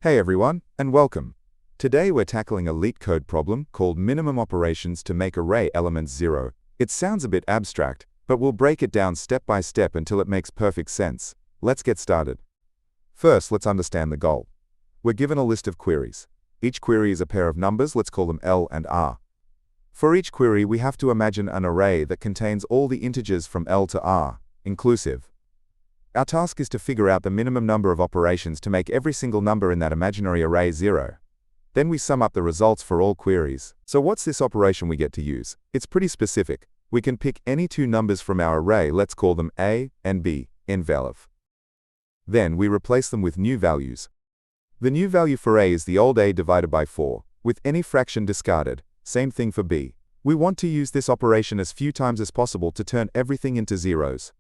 Hey everyone, and welcome. Today we're tackling a Leetcode problem called minimum operations to make array elements 0. It sounds a bit abstract, but we'll break it down step by step until it makes perfect sense. Let's get started. First, let's understand the goal. We're given a list of queries. Each query is a pair of numbers, let's call them L and R. For each query, we have to imagine an array that contains all the integers from L to R, inclusive. Our task is to figure out the minimum number of operations to make every single number in that imaginary array 0. Then we sum up the results for all queries. So what's this operation we get to use? It's pretty specific. We can pick any two numbers from our array, let's call them A and B, in valve. Then we replace them with new values. The new value for A is the old A divided by 4, with any fraction discarded. Same thing for B. We want to use this operation as few times as possible to turn everything into zeros.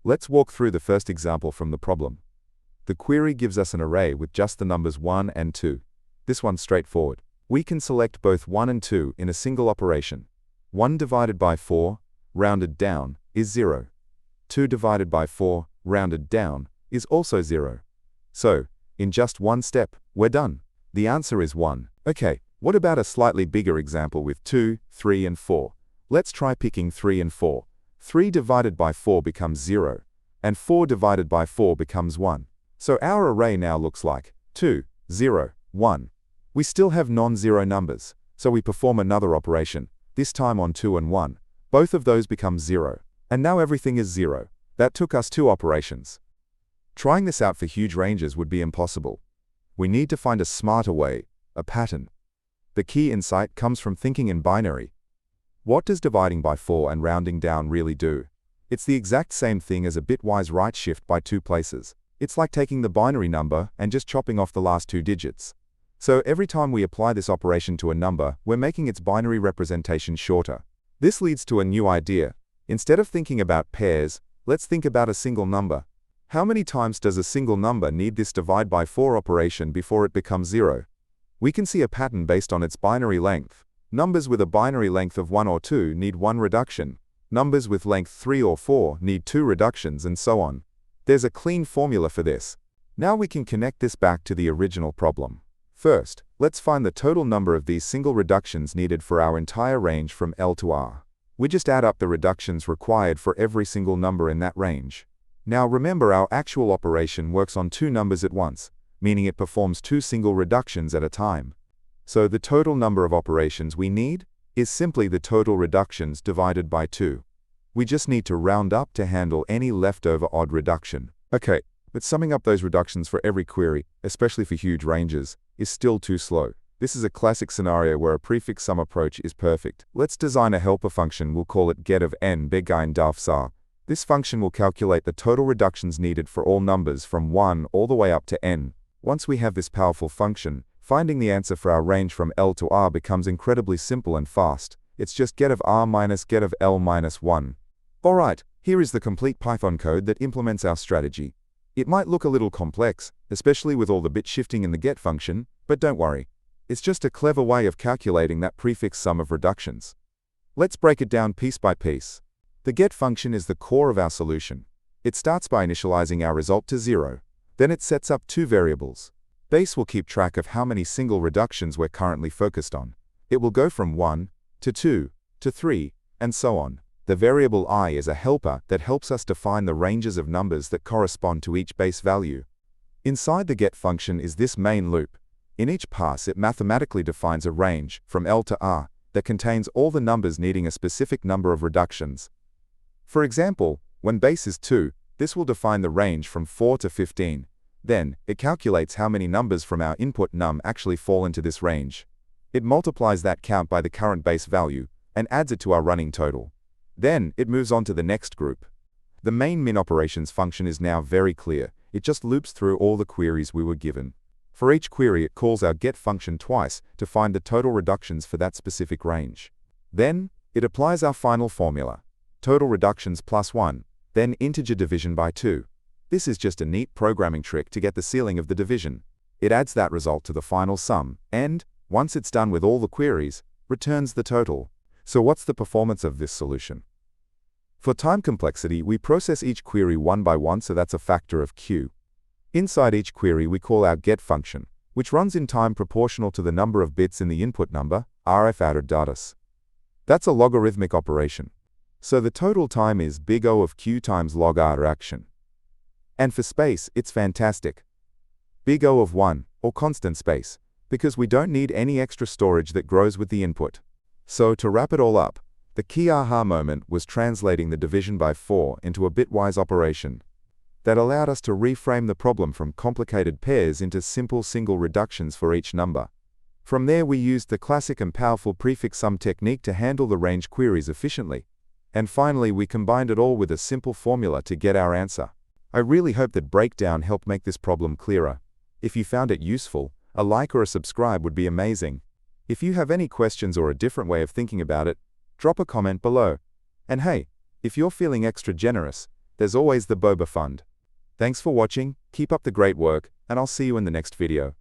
Let's walk through the first example from the problem. The query gives us an array with just the numbers 1 and 2. This one's straightforward. We can select both 1 and 2 in a single operation. 1 divided by 4, rounded down, is 0. 2 divided by 4, rounded down, is also 0. So, in just one step, we're done. The answer is 1. Okay, what about a slightly bigger example with 2, 3 and 4? Let's try picking 3 and 4. 3 divided by 4 becomes 0, and 4 divided by 4 becomes 1. So our array now looks like 2, 0, 1. We still have non-zero numbers, so we perform another operation, this time on 2 and 1. Both of those become 0, and now everything is 0. That took us 2 operations. Trying this out for huge ranges would be impossible. We need to find a smarter way, a pattern. The key insight comes from thinking in binary. What does dividing by 4 and rounding down really do? It's the exact same thing as a bitwise right shift by 2 places. It's like taking the binary number and just chopping off the last 2 digits. So every time we apply this operation to a number, we're making its binary representation shorter. This leads to a new idea. Instead of thinking about pairs, let's think about a single number. How many times does a single number need this divide by 4 operation before it becomes 0? We can see a pattern based on its binary length. Numbers with a binary length of 1 or 2 need 1 reduction. Numbers with length 3 or 4 need 2 reductions, and so on. There's a clean formula for this. Now we can connect this back to the original problem. First, let's find the total number of these single reductions needed for our entire range from L to R. We just add up the reductions required for every single number in that range. Now remember, our actual operation works on 2 numbers at once, meaning it performs 2 single reductions at a time. So the total number of operations we need is simply the total reductions divided by 2. We just need to round up to handle any leftover odd reduction. Okay, but summing up those reductions for every query, especially for huge ranges, is still too slow. This is a classic scenario where a prefix sum approach is perfect. Let's design a helper function. We'll call it get of n begain darf sar. This function will calculate the total reductions needed for all numbers from 1 all the way up to n. Once we have this powerful function, finding the answer for our range from L to R becomes incredibly simple and fast. It's just get of R minus get of L minus 1. Alright, here is the complete Python code that implements our strategy. It might look a little complex, especially with all the bit shifting in the get function, but don't worry. It's just a clever way of calculating that prefix sum of reductions. Let's break it down piece by piece. The get function is the core of our solution. It starts by initializing our result to 0. Then it sets up 2 variables. Base will keep track of how many single reductions we're currently focused on. It will go from 1 to 2 to 3, and so on. The variable I is a helper that helps us define the ranges of numbers that correspond to each base value. Inside the get function is this main loop. In each pass, it mathematically defines a range, from L to R, that contains all the numbers needing a specific number of reductions. For example, when base is 2, this will define the range from 4 to 15. Then, it calculates how many numbers from our input num actually fall into this range. It multiplies that count by the current base value, and adds it to our running total. Then, it moves on to the next group. The main min operations function is now very clear. It just loops through all the queries we were given. For each query, it calls our get function twice to find the total reductions for that specific range. Then, it applies our final formula. Total reductions plus 1, then integer division by 2. This is just a neat programming trick to get the ceiling of the division. It adds that result to the final sum, and, once it's done with all the queries, returns the total. So what's the performance of this solution? For time complexity, we process each query one by one, so that's a factor of q. Inside each query, we call our get function. which runs in time proportional to the number of bits in the input number, rf added datus. That's a logarithmic operation. So the total time is big O of q times log r action. And for space, it's fantastic. Big O of 1, or constant space, because we don't need any extra storage that grows with the input. So to wrap it all up, the key aha moment was translating the division by 4 into a bitwise operation that allowed us to reframe the problem from complicated pairs into simple single reductions for each number. From there we used the classic and powerful prefix sum technique to handle the range queries efficiently. And finally we combined it all with a simple formula to get our answer. I really hope that breakdown helped make this problem clearer. If you found it useful, a like or a subscribe would be amazing. If you have any questions or a different way of thinking about it, drop a comment below. And hey, if you're feeling extra generous, there's always the Boba Fund. Thanks for watching, keep up the great work, and I'll see you in the next video.